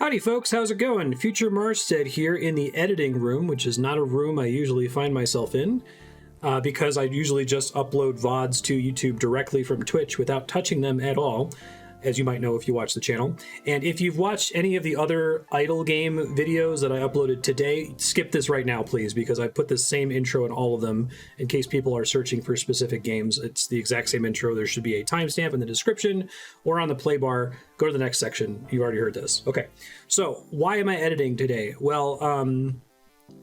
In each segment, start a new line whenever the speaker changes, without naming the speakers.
Howdy folks, how's it going? Future Marstead here in the editing room, which is not a room I usually find myself in, because I usually just upload VODs to YouTube directly from Twitch without touching them at all, as you might know if you watch the channel. And if you've watched any of the other idle game videos that I uploaded today, skip this right now, please, because I put the same intro in all of them in case people are searching for specific games. It's the exact same intro. There should be a timestamp in the description or on the play bar. Go to the next section. You already heard this. Okay, so why am I editing today? Well,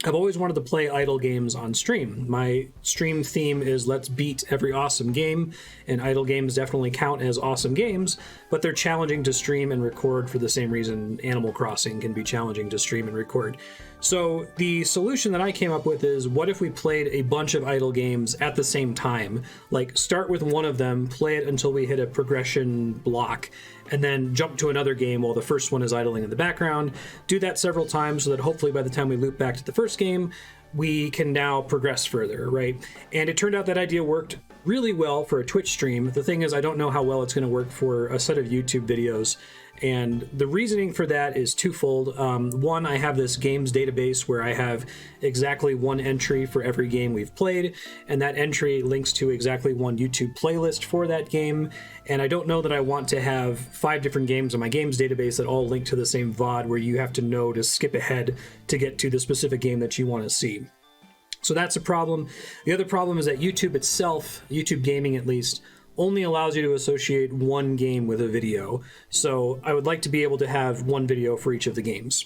I've always wanted to play idle games on stream. My stream theme is let's beat every awesome game, and idle games definitely count as awesome games, but they're challenging to stream and record for the same reason Animal Crossing can be challenging to stream and record. So the solution that I came up with is, what if we played a bunch of idle games at the same time? Like, start with one of them, play it until we hit a progression block, and then jump to another game while the first one is idling in the background. Do that several times so that hopefully by the time we loop back to the first game, we can now progress further, right? And it turned out that idea worked really well for a Twitch stream. The thing is, I don't know how well it's going to work for a set of YouTube videos. And the reasoning for that is twofold. One, I have this games database where I have exactly one entry for every game we've played, and that entry links to exactly one YouTube playlist for that game. And I don't know that I want to have 5 different games in my games database that all link to the same VOD where you have to know to skip ahead to get to the specific game that you want to see. So that's a problem. The other problem is that YouTube itself, YouTube Gaming at least, only allows you to associate one game with a video. So I would like to be able to have one video for each of the games.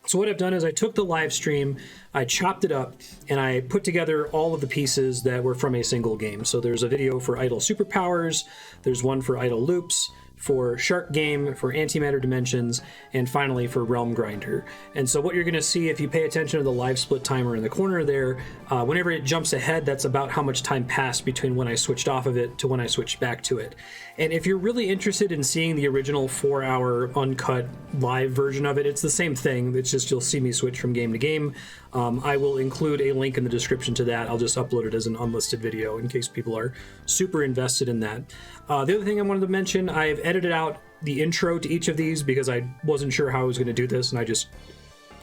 So what I've done is I took the live stream, I chopped it up, and I put together all of the pieces that were from a single game. So there's a video for Idle Superpowers, there's one for Idle Loops, for Shark Game, for Antimatter Dimensions, and finally for Realm Grinder. And so what you're going to see if you pay attention to the live split timer in the corner there, whenever it jumps ahead, that's about how much time passed between when I switched off of it to when I switched back to it. And if you're really interested in seeing the original 4-hour uncut live version of it, it's the same thing. It's just you'll see me switch from game to game. I will include a link in the description to that. I'll just upload it as an unlisted video in case people are super invested in that. The other thing I wanted to mention, I've edited out the intro to each of these because I wasn't sure how I was going to do this, and I just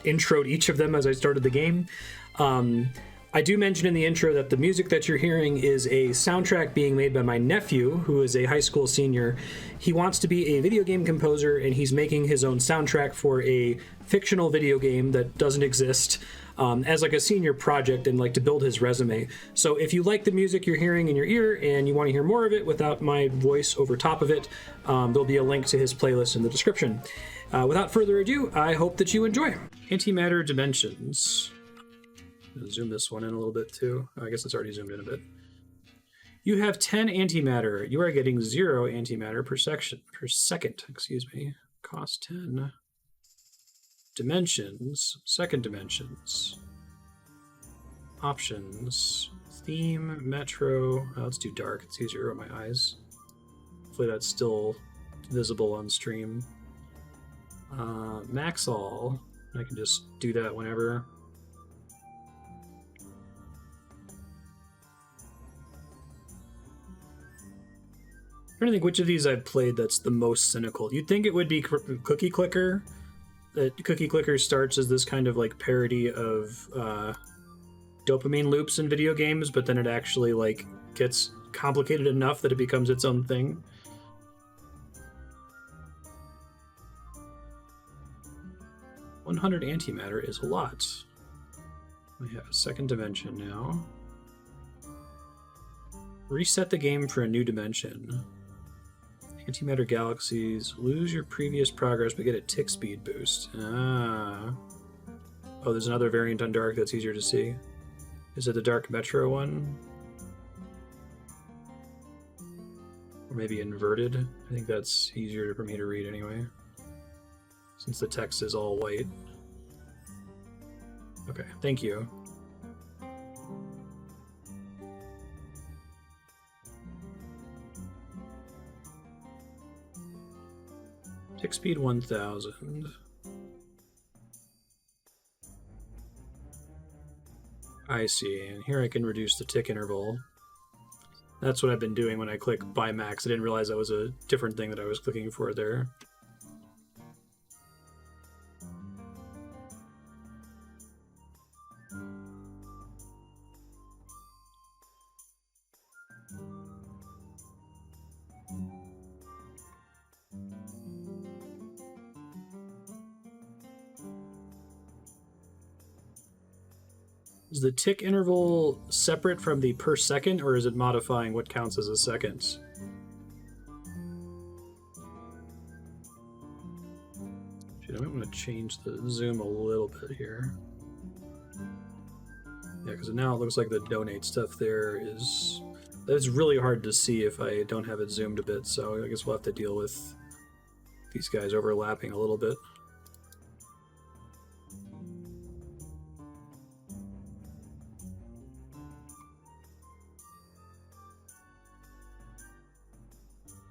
introed each of them as I started the game. I do mention in the intro that the music that you're hearing is a soundtrack being made by my nephew, who is a high school senior. He wants to be a video game composer, and he's making his own soundtrack for a fictional video game that doesn't exist, as like a senior project and like to build his resume. So if you like the music you're hearing in your ear and you want to hear more of it without my voice over top of it, there'll be a link to his playlist in the description. Without further ado, I hope that you enjoy. Antimatter Dimensions. Zoom this one in a little bit too. I guess it's already zoomed in a bit. You have 10 antimatter. You are getting 0 antimatter per second. Excuse me. Cost 10. Dimensions. Second dimensions. Options. Theme. Metro. Oh, it's too dark. It's easier on my eyes. Hopefully that's still visible on stream. Max all. I can just do that whenever. I'm trying to think which of these I've played that's the most cynical. You'd think it would be Cookie Clicker. That Cookie Clicker starts as this kind of like parody of dopamine loops in video games, but then it actually like gets complicated enough that it becomes its own thing. "100 antimatter is a lot." We have a second dimension now. Reset the game for a new dimension. Antimatter galaxies. Lose your previous progress but get a tick speed boost. Ah. Oh, there's another variant on Dark that's easier to see. Is it the Dark Metro one? Or maybe inverted? I think that's easier for me to read anyway, since the text is all white. Okay, thank you. Tick speed 1000. I see, and here I can reduce the tick interval. That's what I've been doing when I click by max. I didn't realize that was a different thing that I was clicking for there. Is the tick interval separate from the per second, or is it modifying what counts as a second? Shit, I might want to change the zoom a little bit here. Yeah, because now it looks like the donate stuff there is... It's really hard to see if I don't have it zoomed a bit, so I guess we'll have to deal with these guys overlapping a little bit.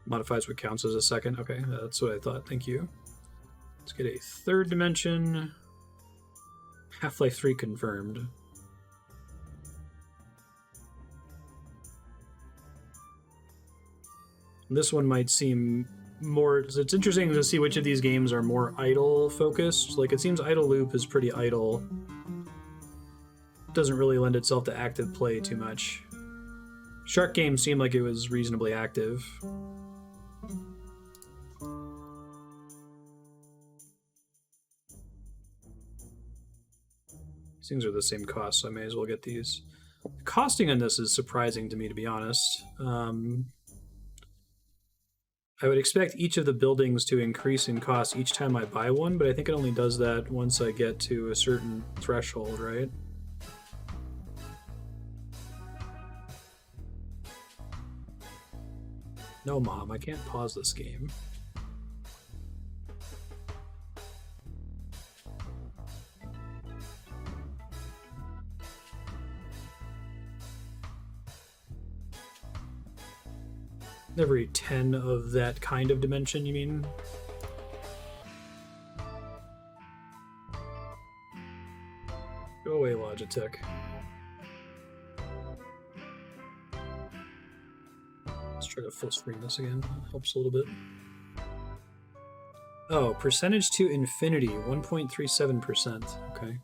Modifies what counts as a second. Okay, that's what I thought. Thank you. Let's get a third dimension. Half-Life 3 confirmed. This one might seem more... It's interesting to see which of these games are more idle-focused. Like, it seems Idle Loop is pretty idle. Doesn't really lend itself to active play too much. Shark Game seemed like it was reasonably active. These things are the same cost, so I may as well get these. The costing on this is surprising to me, to be honest. I would expect each of the buildings to increase in cost each time I buy one, but I think it only does that once I get to a certain threshold, right? No, Mom, I can't pause this game. Every 10 of that kind of dimension, you mean? Go away, Logitech. Let's try to full screen this again. Helps a little bit. Oh, percentage to infinity, 1.37%. Okay.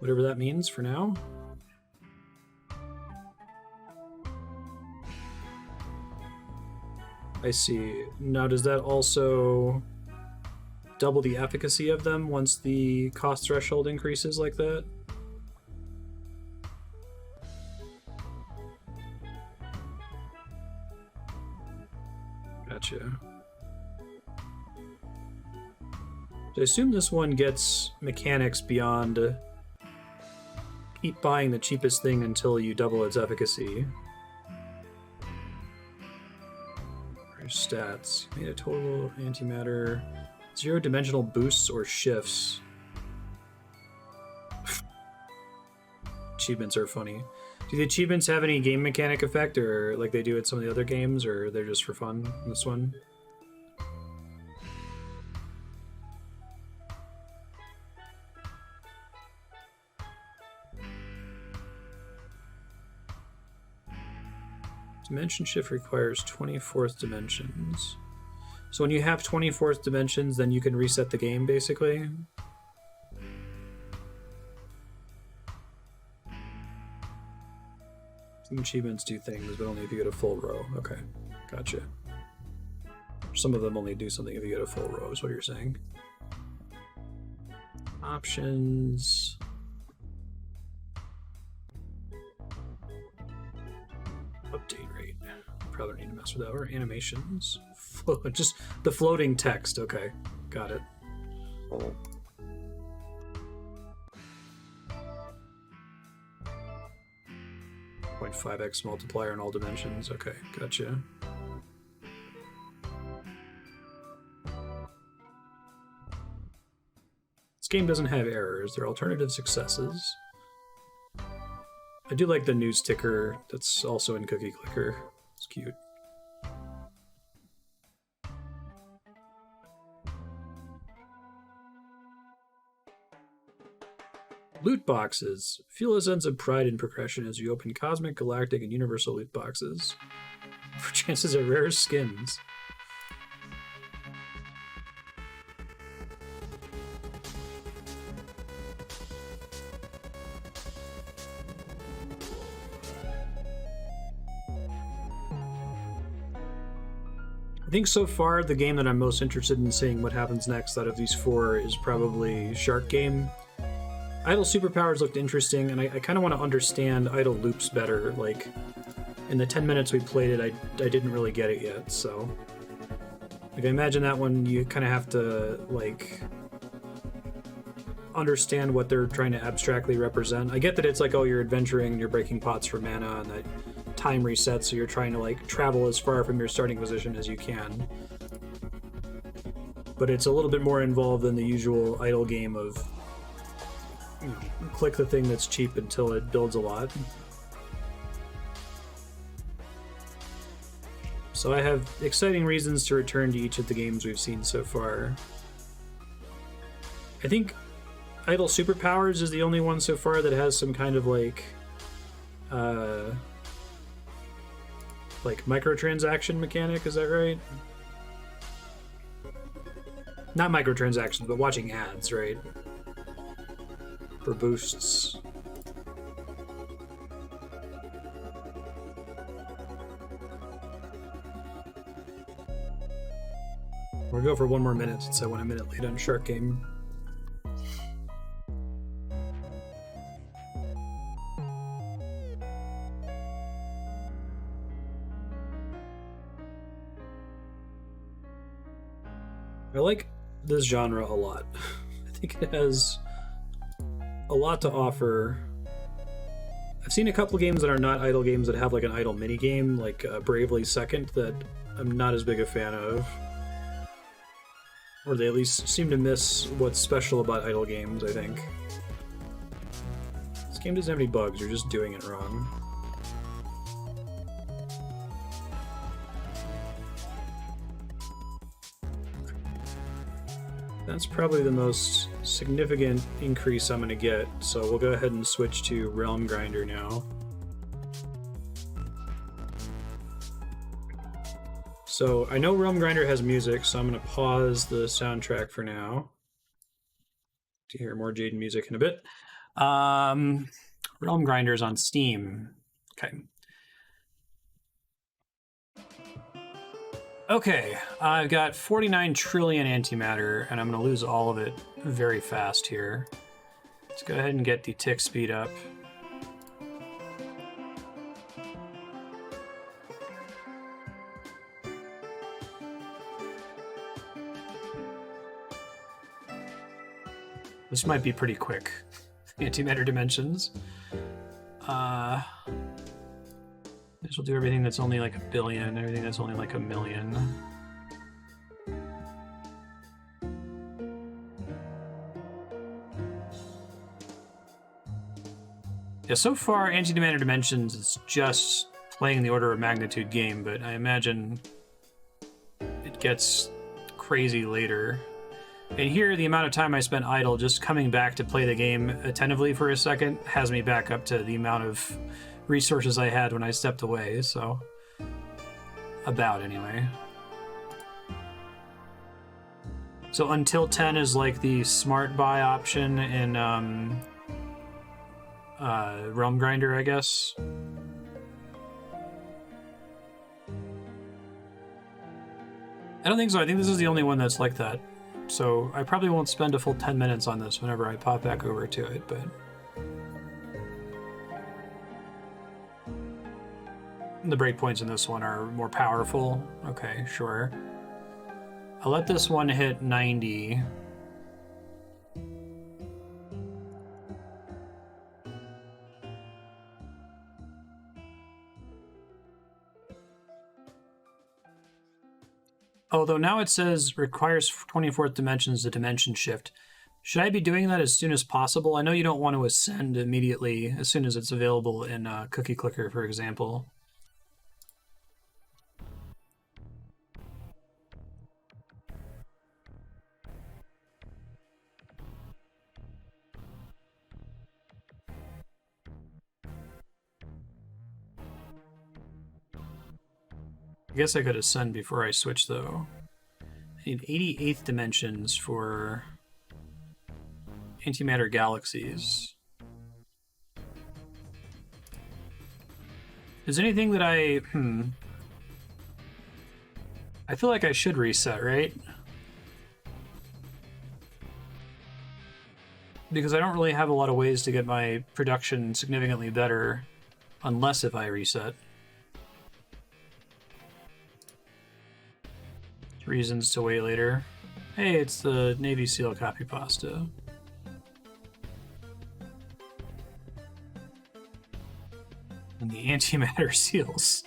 Whatever that means for now. I see. Now, does that also double the efficacy of them once the cost threshold increases like that? Gotcha. So I assume this one gets mechanics beyond keep buying the cheapest thing until you double its efficacy. Stats. Made a total antimatter. 0-dimensional boosts or shifts. Achievements are funny. Do the achievements have any game mechanic effect, or like they do at some of the other games, or they're just for fun in this one? Dimension shift requires 24th dimensions. So when you have 24th dimensions, then you can reset the game, basically? Some achievements do things, but only if you get a full row. Okay, gotcha. Some of them only do something if you get a full row, is what you're saying. Options... Update rate. Probably need to mess with that. Or animations. Just the floating text. Okay, got it. 0.5x multiplier in all dimensions. Okay, gotcha. This game doesn't have errors. There are alternative successes. I do like the news ticker that's also in Cookie Clicker. It's cute. Loot boxes. Feel a sense of pride and progression as you open cosmic, galactic, and universal loot boxes for chances at rare skins. I think so far the game that I'm most interested in seeing what happens next out of these four is probably Shark Game. Idle superpowers looked interesting, and I kind of want to understand idle loops better. Like, in the 10 minutes we played it, I didn't really get it yet, so... Like, I imagine that one you kind of have to, like, understand what they're trying to abstractly represent. I get that it's like, oh, you're adventuring and you're breaking pots for mana, and that time resets, so you're trying to, like, travel as far from your starting position as you can. But it's a little bit more involved than the usual idle game of, you know, click the thing that's cheap until it builds a lot. So I have exciting reasons to return to each of the games we've seen so far. I think Idle Superpowers is the only one so far that has some kind of like microtransaction mechanic, is that right? Not microtransactions, but watching ads, right? For boosts. We'll go for one more minute since I went a minute late on Shark Game. I like this genre a lot. I think it has a lot to offer. I've seen a couple games that are not idle games that have like an idle minigame, like Bravely Second, that I'm not as big a fan of. Or they at least seem to miss what's special about idle games, I think. This game doesn't have any bugs, you're just doing it wrong. That's probably the most significant increase I'm going to get, so we'll go ahead and switch to Realm Grinder now. So I know Realm Grinder has music, so I'm going to pause the soundtrack for now to hear more Jaden music in a bit. Realm Grinder is on Steam. Okay, I've got 49 trillion antimatter, and I'm going to lose all of it very fast here. Let's go ahead and get the tick speed up. This might be pretty quick. Antimatter dimensions. This will do everything that's only like 1 billion, everything that's only like 1 million. Yeah, so far, Antimatter Dimensions is just playing the order of magnitude game, but I imagine it gets crazy later. And here, the amount of time I spent idle just coming back to play the game attentively for a second has me back up to the amount of resources I had when I stepped away, so... about, anyway. So until 10 is like the smart buy option in Realm Grinder, I guess. I don't think so. I think this is the only one that's like that. So I probably won't spend a full 10 minutes on this whenever I pop back over to it, but... the breakpoints in this one are more powerful. Okay, sure. I'll let this one hit 90. Although now it says requires 24th dimensions to dimension shift. Should I be doing that as soon as possible? I know you don't want to ascend immediately as soon as it's available in Cookie Clicker, for example. I guess I could ascend before I switch, though. I need 88th dimensions for Antimatter Galaxies. Is there anything that I feel like I should reset, right? because I don't really have a lot of ways to get my production significantly better unless if I reset. Reasons to wait later. Hey, it's the Navy SEAL copy pasta. And the Antimatter seals.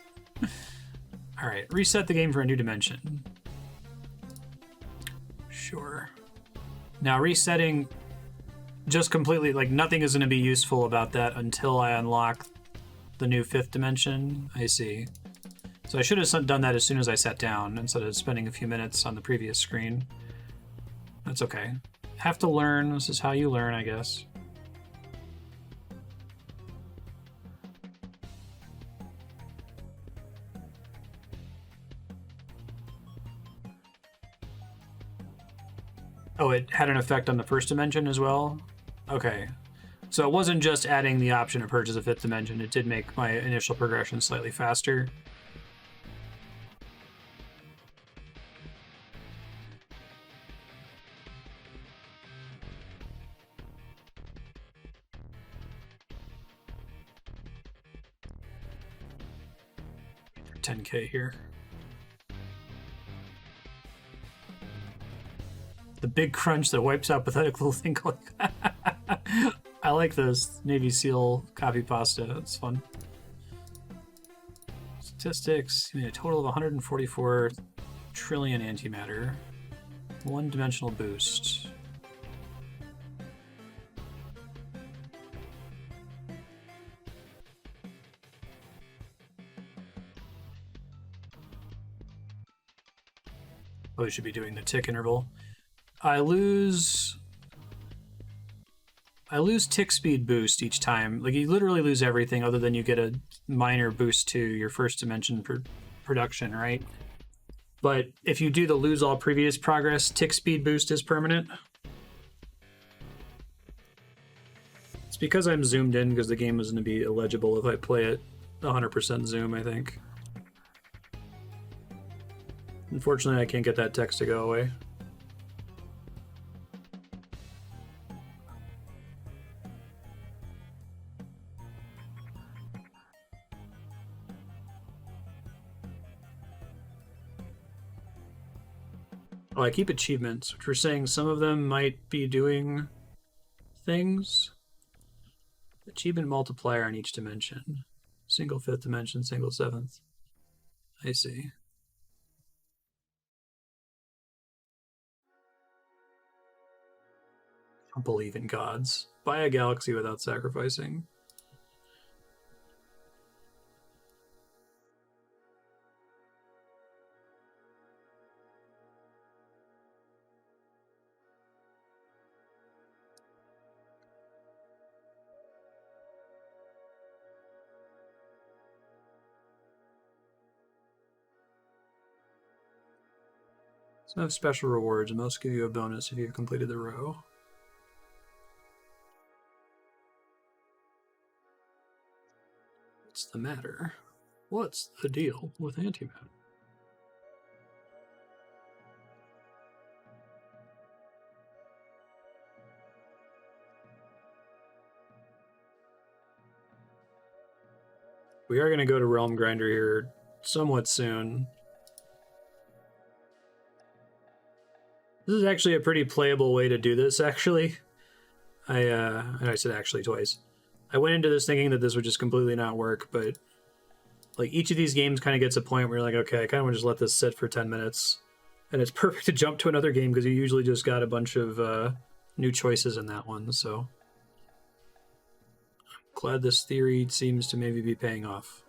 Alright, reset the game for a new dimension. Sure. Now resetting just completely, like, nothing is going to be useful about that until I unlock the new 5th dimension. I see. So I should have done that as soon as I sat down instead of spending a few minutes on the previous screen. That's okay. Have to learn. This is how you learn, I guess. Oh, it had an effect on the 1st dimension as well? Okay. So it wasn't just adding the option to purchase a 5th dimension, it did make my initial progression slightly faster. $10K here. The big crunch that wipes out pathetic think like I like this Navy SEAL copy pasta. It's fun. Statistics. You made a total of 144 trillion antimatter. 1-dimensional boost. Oh, we should be doing the tick interval. I lose tick speed boost each time. Like, you literally lose everything other than you get a minor boost to your 1st dimension production, right? But if you do the lose all previous progress, tick speed boost is permanent. It's because I'm zoomed in, because the game is going to be illegible if I play it 100% zoom, I think. Unfortunately, I can't get that text to go away. Oh, I keep achievements, which we're saying some of them might be doing things. Achievement multiplier on each dimension. Single 5th dimension, single 7th. I see. I don't believe in gods. Buy a galaxy without sacrificing. Some have special rewards, and most give you a bonus if you've completed the row. What's the matter? What's the deal with Antimatter? We are going to go to Realm Grinder here somewhat soon. This is actually a pretty playable way to do this, actually. I said actually twice. I went into this thinking that this would just completely not work, but like each of these games kind of gets a point where you're like, okay, I kind of want to just let this sit for 10 minutes. And it's perfect to jump to another game because you usually just got a bunch of new choices in that one, so I'm glad this theory seems to maybe be paying off.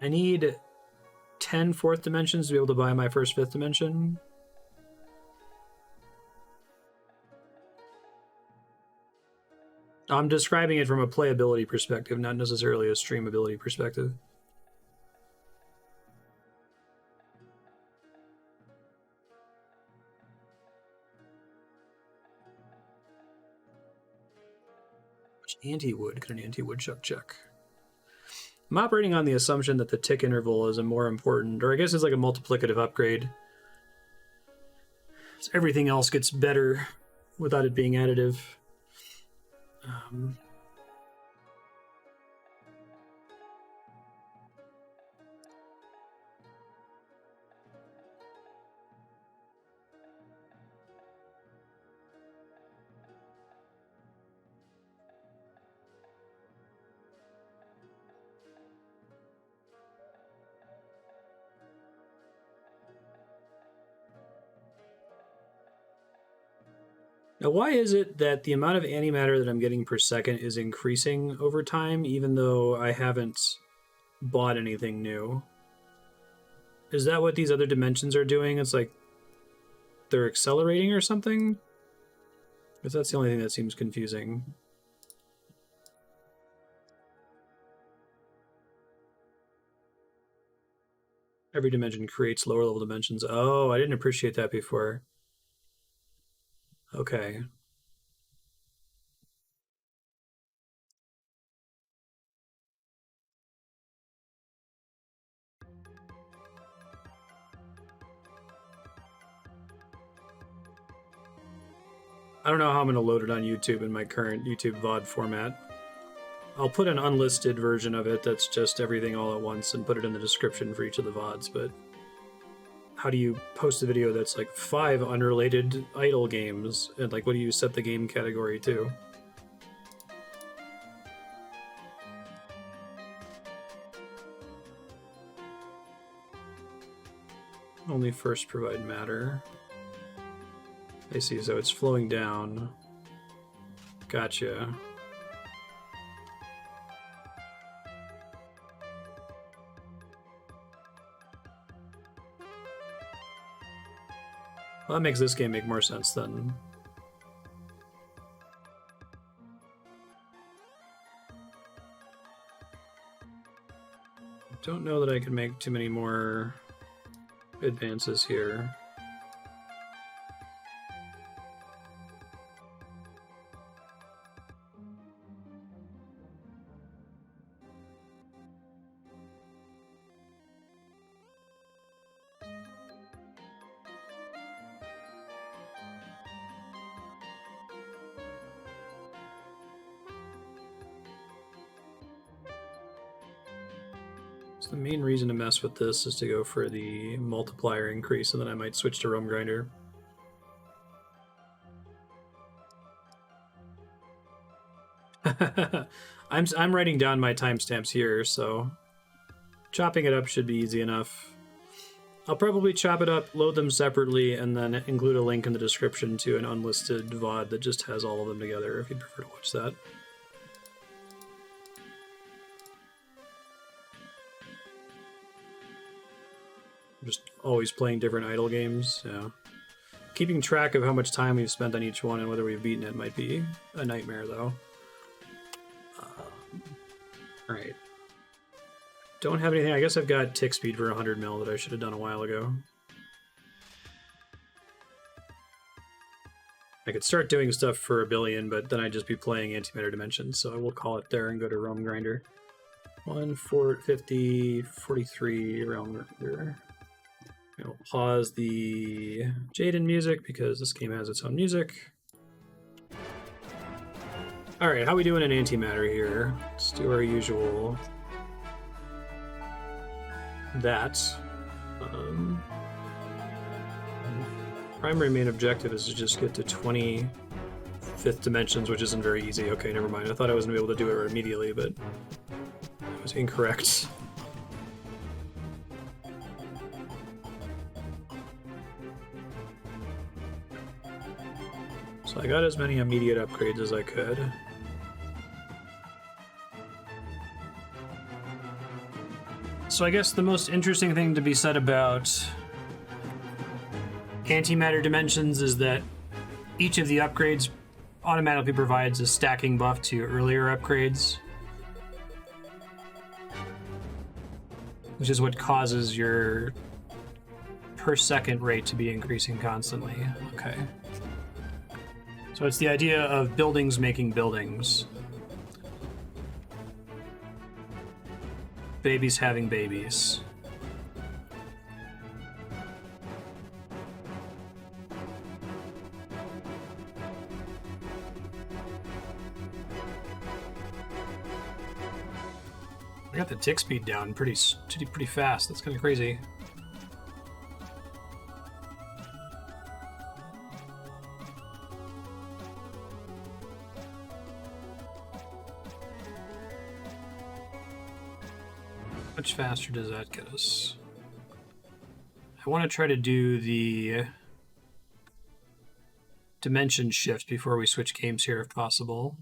I need 10 4th dimensions to be able to buy my first 5th dimension. I'm describing it from a playability perspective, not necessarily a streamability perspective. Which anti-wood could an anti-woodchuck check? I'm operating on the assumption that the tick interval is a more important, or I guess it's like a multiplicative upgrade. So everything else gets better without it being additive. Now, why is it that the amount of antimatter that I'm getting per second is increasing over time, even though I haven't bought anything new? Is that what these other dimensions are doing? It's like they're accelerating or something? Because that's the only thing that seems confusing. Every dimension creates lower level dimensions. Oh, I didn't appreciate that before. Okay. I don't know how I'm going to load it on YouTube in my current YouTube VOD format. I'll put an unlisted version of it that's just everything all at once and put it in the description for each of the VODs, but how do you post a video that's like 5 unrelated idle games? And like, what do you set the game category to? Only first provide matter. I see, so it's flowing down. Gotcha. Well, that makes this game make more sense then. Don't know that I can make too many more advances here. The main reason to mess with this is to go for the multiplier increase, and then I might switch to Realm Grinder. I'm writing down my timestamps here, so chopping it up should be easy enough. I'll probably chop it up, load them separately, and then include a link in the description to an unlisted VOD that just has all of them together if you'd prefer to watch that. Just always playing different idle games. Yeah. Keeping track of how much time we've spent on each one and whether we've beaten it might be a nightmare, though. Alright. Don't have anything. I guess I've got tick speed for 100 mil that I should have done a while ago. I could start doing stuff for 1 billion, but then I'd just be playing Antimatter Dimensions, so I will call it there and go to Realm Grinder. 150, 43 Realm Grinder. I'll pause the Jaden music because this game has its own music. Alright, how we doing in Antimatter here? Let's do our usual... that. Primary main objective is to just get to 25th dimensions, which isn't very easy. Okay, never mind. I thought I was going to be able to do it immediately, but I was incorrect. So I got as many immediate upgrades as I could. So I guess the most interesting thing to be said about Antimatter Dimensions is that each of the upgrades automatically provides a stacking buff to earlier upgrades, which is what causes your per second rate to be increasing constantly. Okay. So it's the idea of buildings making buildings. Babies having babies. I got the tick speed down pretty fast. That's kind of crazy. How much faster does that get us? I want to try to do the dimension shift before we switch games here if possible.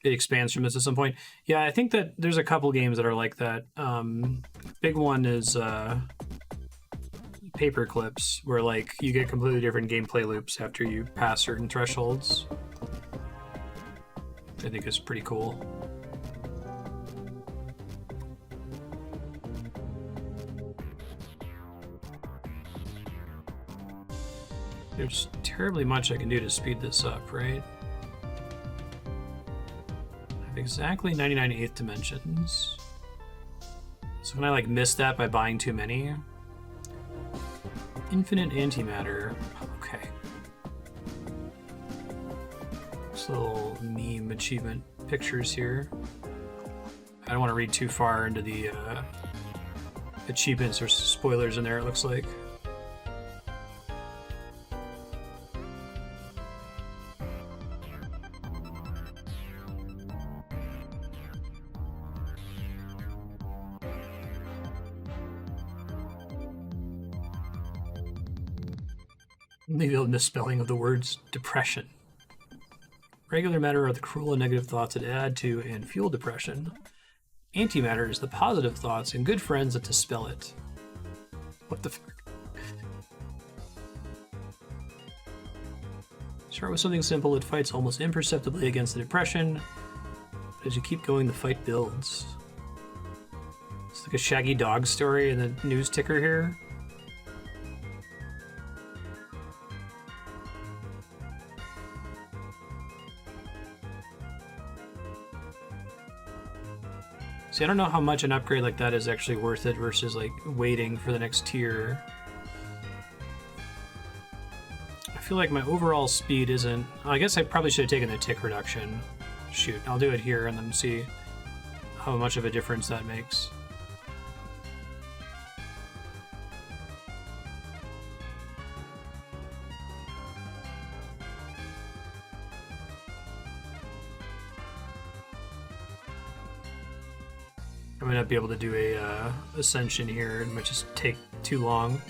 It expands from this at some point. Yeah, I think that there's a couple games that are like that. Big one is Paper Clips, where like you get completely different gameplay loops after you pass certain thresholds. I think it's pretty cool. There's terribly much I can do to speed this up, right? Exactly 99/8 dimensions. So can I like miss that by buying too many? Infinite antimatter. Okay. This little meme achievement pictures here. I don't want to read too far into the achievements or spoilers in there, it looks like. Maybe a misspelling of the words depression. Regular matter are the cruel and negative thoughts that add to and fuel depression. Antimatter is the positive thoughts and good friends that dispel it. What the fuck? Start with something simple. It fights almost imperceptibly against the depression. But as you keep going, the fight builds. It's like a Shaggy Dog story in the news ticker here. See, I don't know how much an upgrade like that is actually worth it versus like waiting for the next tier. I feel like my overall speed isn't... I guess I probably should have taken the tick reduction. Shoot, I'll do it here and then see how much of a difference that makes. I might not be able to do a ascension here. It might just take too long.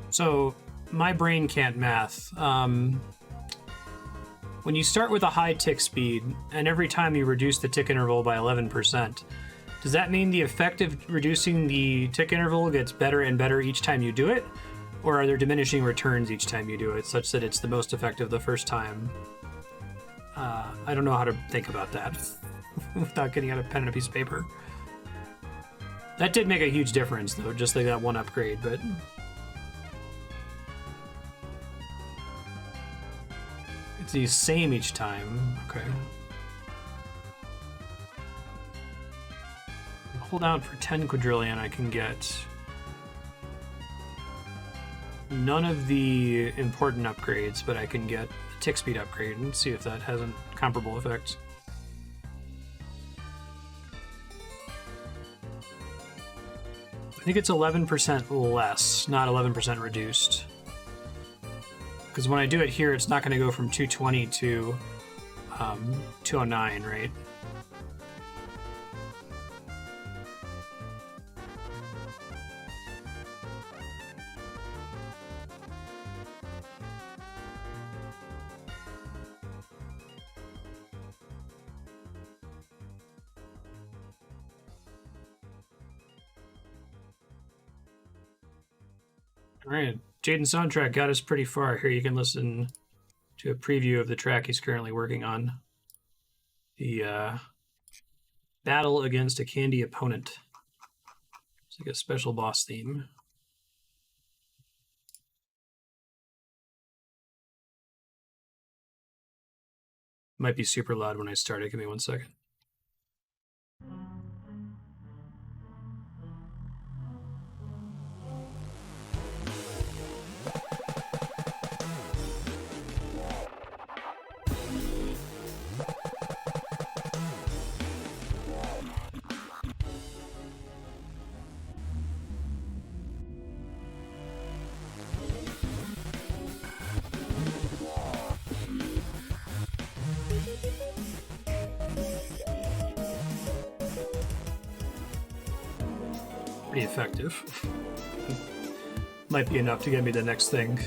So my brain can't math. When you start with a high tick speed, and every time you reduce the tick interval by 11%, does that mean the effect of reducing the tick interval gets better and better each time you do it? Or are there diminishing returns each time you do it, such that it's the most effective the first time? I don't know how to think about that without getting out a pen and a piece of paper. That did make a huge difference, though, just like that one upgrade, but... It's the same each time. Okay. Hold out for 10 quadrillion, I can get none of the important upgrades, but I can get a tick speed upgrade and see if that has a comparable effect. I think it's 11% less, not 11% reduced. Because when I do it here, it's not going to go from 220 to 209, right? All right, Jaden's soundtrack got us pretty far. Here you can listen to a preview of the track he's currently working on. The battle against a candy opponent. It's like a special boss theme. Might be super loud when I start it. Give me 1 second. Pretty effective. Might be enough to get me the next thing.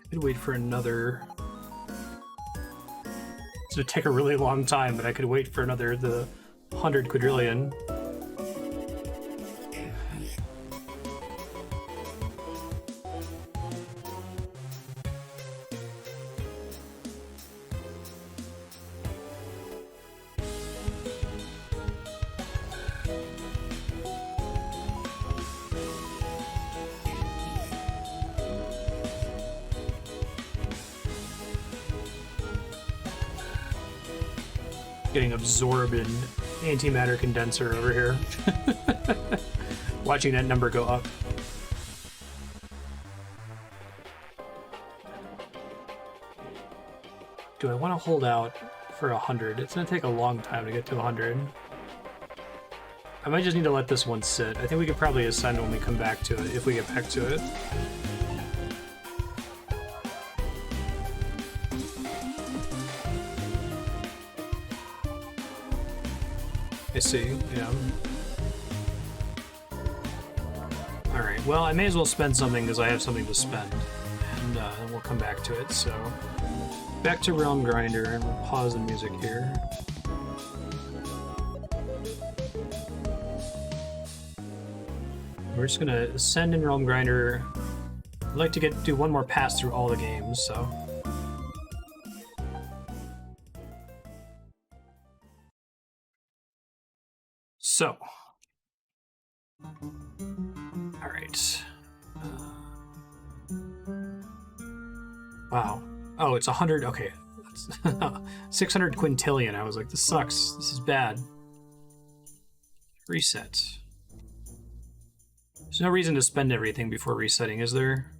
Could wait for another. It's gonna take a really long time, but I could wait for another the 100 quadrillion. Getting absorbed in antimatter condenser over here. Watching that number go up. Do I want to hold out for 100? It's going to take a long time to get to 100. I might just need to let this one sit. I think we could probably ascend when we come back to it, if we get back to it. I see, yeah. Alright, well, I may as well spend something because I have something to spend. And then we'll come back to it, so... Back to Realm Grinder, and we'll pause the music here. We're just gonna ascend in Realm Grinder. I'd like to do one more pass through all the games, so... So, all right. Wow. Oh, it's 100. Okay, 600 quintillion. I was like, this sucks. This is bad. Reset. There's no reason to spend everything before resetting, is there?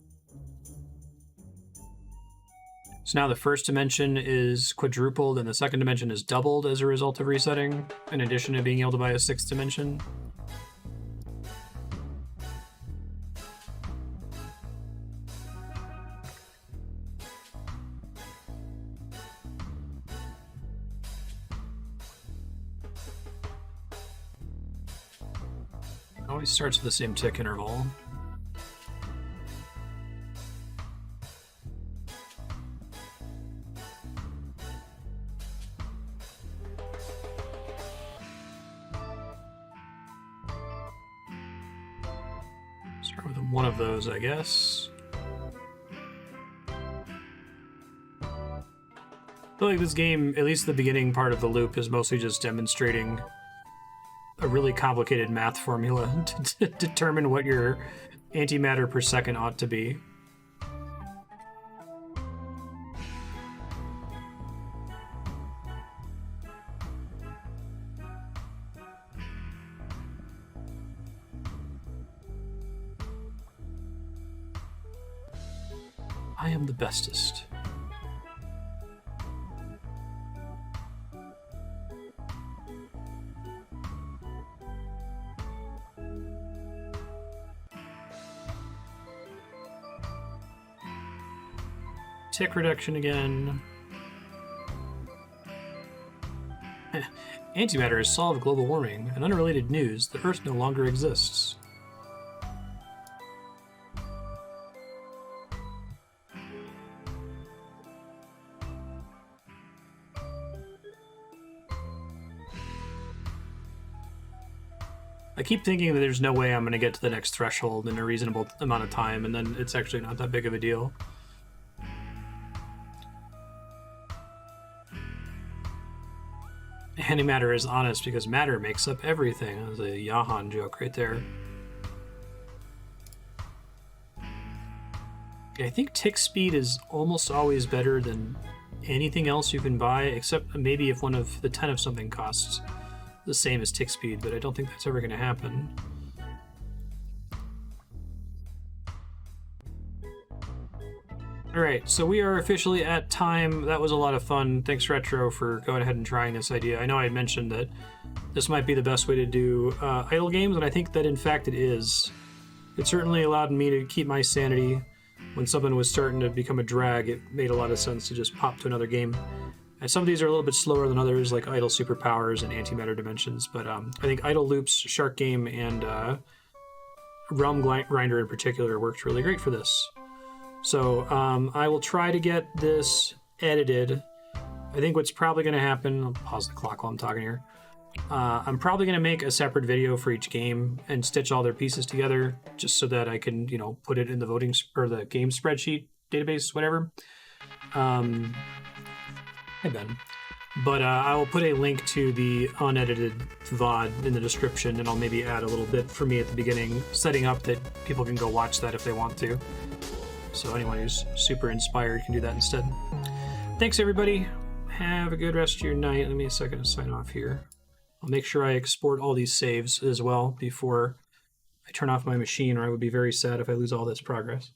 So now the first dimension is quadrupled and the second dimension is doubled as a result of resetting, in addition to being able to buy a sixth dimension. It always starts with the same tick interval. Start with one of those, I guess. I feel like this game, at least the beginning part of the loop, is mostly just demonstrating a really complicated math formula to determine what your antimatter per second ought to be. I am the bestest. Tick reduction again. Antimatter has solved global warming. In unrelated news, the Earth no longer exists. I keep thinking that there's no way I'm going to get to the next threshold in a reasonable amount of time, and then it's actually not that big of a deal. Antimatter is honest because matter makes up everything. That was a Yahan joke right there. I think tick speed is almost always better than anything else you can buy, except maybe if one of the 10 of something costs the same as tick speed, but I don't think that's ever going to happen. Alright, so we are officially at time. That was a lot of fun. Thanks, Retro, for going ahead and trying this idea. I know I had mentioned that this might be the best way to do idle games, and I think that in fact it is. It certainly allowed me to keep my sanity. When something was starting to become a drag, it made a lot of sense to just pop to another game. And some of these are a little bit slower than others, like Idle Superpowers and Antimatter Dimensions, but I think Idle Loops, Shark Game, and Realm Grinder in particular worked really great for this. So I will try to get this edited. I think what's probably going to happen, I'll pause the clock while I'm talking here. I'm probably going to make a separate video for each game and stitch all their pieces together just so that I can, put it in the voting or the game spreadsheet database, whatever. Hey, Ben. But I will put a link to the unedited VOD in the description, and I'll maybe add a little bit for me at the beginning, setting up that people can go watch that if they want to. So anyone who's super inspired can do that instead. Thanks, everybody. Have a good rest of your night. Let me a second to sign off here. I'll make sure I export all these saves as well before I turn off my machine, or I would be very sad if I lose all this progress.